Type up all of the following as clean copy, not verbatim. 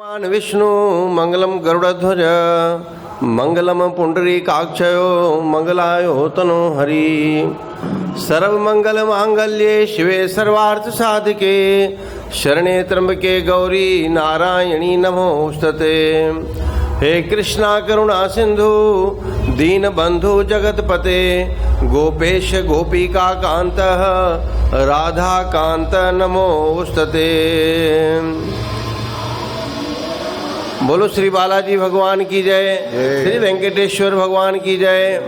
भगवान विष्णु मंगलम गरुड़ध्वज मंगलम पुंडरीकाक्षयो मंगलायो तनो हरि। सर्वमंगल मांगल्ये शिवे सर्वार्थ साधिके शरणे त्र्यंबके गौरी नारायणी नमोस्तुते। हे कृष्णा करुणा सिंधु दीन बंधु जगतपते गोपेश गोपिका कांत राधा कांत नमोस्तुते। बोलो श्री बालाजी भगवान की जय, श्री वेंकटेश्वर भगवान की जय।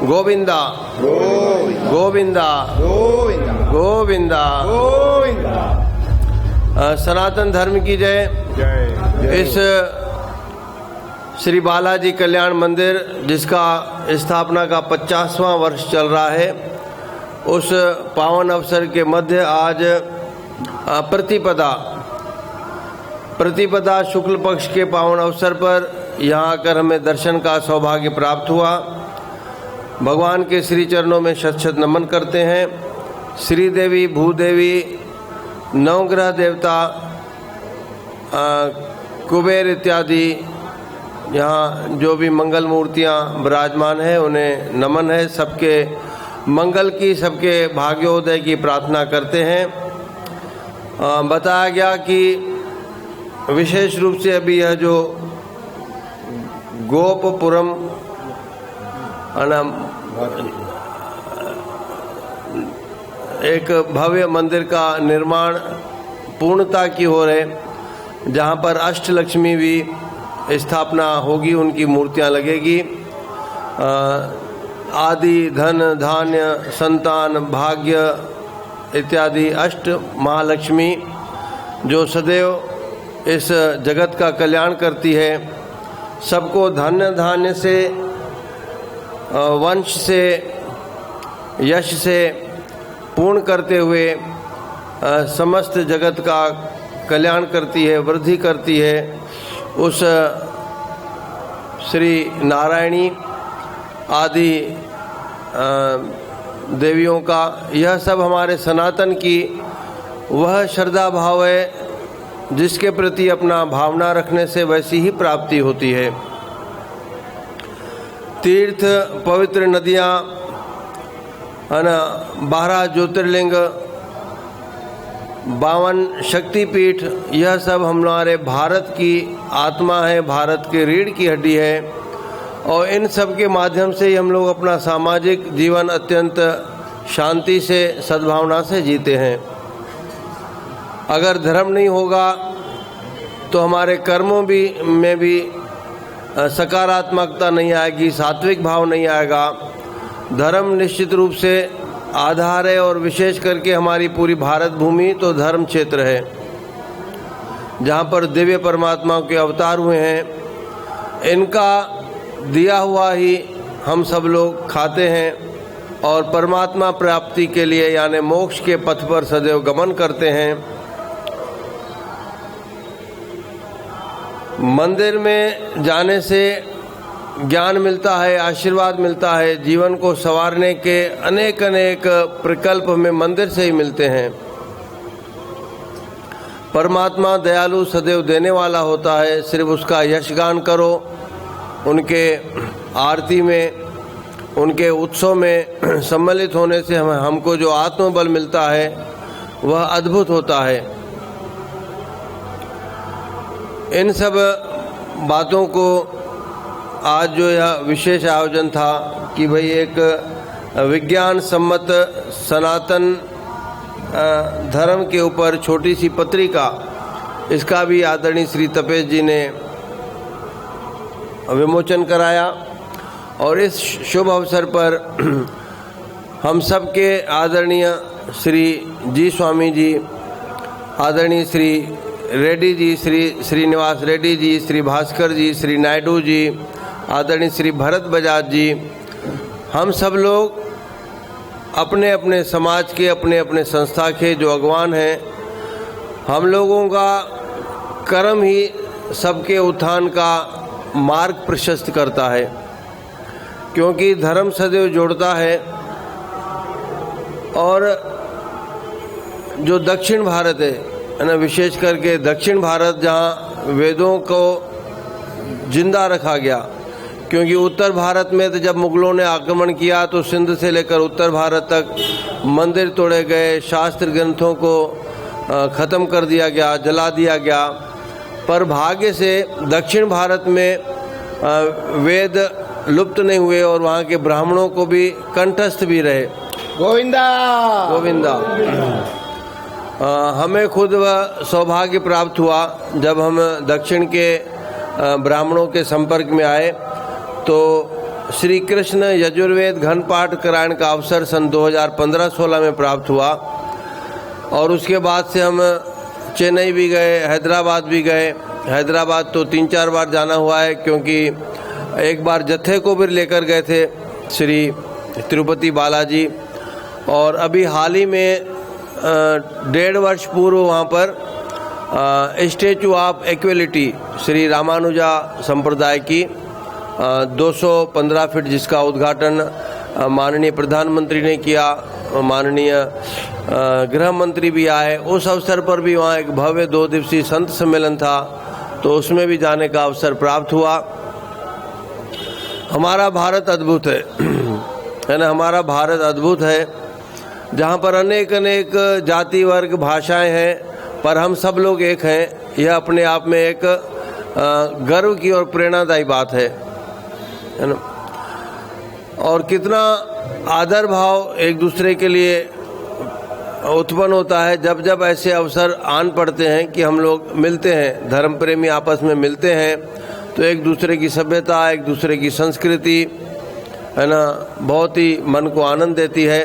गोविंदा गोविंदा गोविंदा गोविंदा। सनातन धर्म की जय। इस श्री बालाजी कल्याण मंदिर जिसका स्थापना का 50वां वर्ष चल रहा है, उस पावन अवसर के मध्य आज प्रतिपदा शुक्ल पक्ष के पावन अवसर पर यहाँ आकर हमें दर्शन का सौभाग्य प्राप्त हुआ। भगवान के श्री चरणों में शत शत नमन करते हैं। श्री देवी, भूदेवी, नवग्रह देवता, कुबेर इत्यादि यहाँ जो भी मंगल मूर्तियाँ विराजमान है उन्हें नमन है। सबके मंगल की, सबके भाग्योदय की प्रार्थना करते हैं। बताया गया कि विशेष रूप से अभी यह जो गोपपुरम एक भव्य मंदिर का निर्माण पूर्णता की ओर है, जहाँ पर अष्टलक्ष्मी भी स्थापना होगी, उनकी मूर्तियाँ लगेगी। आदि धन धान्य संतान भाग्य इत्यादि अष्ट महालक्ष्मी जो सदैव इस जगत का कल्याण करती है, सबको धन्य धान्य से, वंश से, यश से पूर्ण करते हुए समस्त जगत का कल्याण करती है, वृद्धि करती है। उस श्री नारायणी आदि देवियों का यह सब हमारे सनातन की वह श्रद्धा भाव है जिसके प्रति अपना भावना रखने से वैसी ही प्राप्ति होती है। तीर्थ, पवित्र नदियाँ, 12 ज्योतिर्लिंग, 52 शक्तिपीठ, यह सब हमारे भारत की आत्मा है, भारत के रीढ़ की हड्डी है। और इन सब के माध्यम से ही हम लोग अपना सामाजिक जीवन अत्यंत शांति से, सद्भावना से जीते हैं। अगर धर्म नहीं होगा तो हमारे कर्मों में भी सकारात्मकता नहीं आएगी, सात्विक भाव नहीं आएगा। धर्म निश्चित रूप से आधार है, और विशेष करके हमारी पूरी भारत भूमि तो धर्म क्षेत्र है, जहाँ पर दिव्य परमात्माओं के अवतार हुए हैं। इनका दिया हुआ ही हम सब लोग खाते हैं और परमात्मा प्राप्ति के लिए यानी मोक्ष के पथ पर सदैव गमन करते हैं। मंदिर में जाने से ज्ञान मिलता है, आशीर्वाद मिलता है, जीवन को संवारने के अनेक अनेक प्रकल्प हमें मंदिर से ही मिलते हैं। परमात्मा दयालु सदैव देने वाला होता है, सिर्फ उसका यशगान करो। उनके आरती में, उनके उत्सव में सम्मिलित होने से हमको जो आत्मबल मिलता है वह अद्भुत होता है। इन सब बातों को आज जो यह विशेष आयोजन था कि भाई एक विज्ञान सम्मत सनातन धर्म के ऊपर छोटी सी पत्रिका, इसका भी आदरणीय श्री तपेश जी ने विमोचन कराया। और इस शुभ अवसर पर हम सब के आदरणीय श्री जी स्वामी जी, आदरणीय श्री रेड्डी जी, श्री श्रीनिवास रेड्डी जी, श्री भास्कर जी, श्री नायडू जी, आदरणीय श्री भरत बजाज जी, हम सब लोग अपने अपने समाज के, अपने अपने संस्था के जो अगवान हैं, हम लोगों का कर्म ही सबके उत्थान का मार्ग प्रशस्त करता है, क्योंकि धर्म सदैव जोड़ता है। और जो दक्षिण भारत है ना, विशेष करके दक्षिण भारत जहाँ वेदों को जिंदा रखा गया, क्योंकि उत्तर भारत में तो जब मुगलों ने आक्रमण किया तो सिंध से लेकर उत्तर भारत तक मंदिर तोड़े गए, शास्त्र ग्रंथों को ख़त्म कर दिया गया, जला दिया गया। पर भाग्य से दक्षिण भारत में वेद लुप्त नहीं हुए और वहाँ के ब्राह्मणों को भी कंठस्थ भी रहे। गोविंदा गोविंदा। हमें खुद वह सौभाग्य प्राप्त हुआ जब हम दक्षिण के ब्राह्मणों के संपर्क में आए तो श्री कृष्ण यजुर्वेद घन पाठ करायण का अवसर सन 2015-16 में प्राप्त हुआ। और उसके बाद से हम चेन्नई भी गए, हैदराबाद भी गए। हैदराबाद तो 3-4 बार जाना हुआ है, क्योंकि एक बार जत्थे को भी लेकर गए थे श्री तिरुपति बालाजी। और अभी हाल ही में 1.5 वर्ष पूर्व वहाँ पर statue of equality Shri Ramanuja संप्रदाय की 215 फीट जिसका उद्घाटन माननीय प्रधानमंत्री ने किया, माननीय गृह मंत्री भी आए। उस अवसर पर भी वहाँ एक भव्य 2 दिवसीय संत सम्मेलन था, तो उसमें भी जाने का अवसर प्राप्त हुआ। हमारा भारत अद्भुत है ना, हमारा भारत अद्भुत है, जहाँ पर अनेक अनेक जाति वर्ग भाषाएं हैं, पर हम सब लोग एक हैं। यह अपने आप में एक गर्व की और प्रेरणादायी बात है ना। और कितना आदर भाव एक दूसरे के लिए उत्पन्न होता है जब जब ऐसे अवसर आन पड़ते हैं कि हम लोग मिलते हैं, धर्म प्रेमी आपस में मिलते हैं, तो एक दूसरे की सभ्यता, एक दूसरे की संस्कृति है ना, बहुत ही मन को आनंद देती है।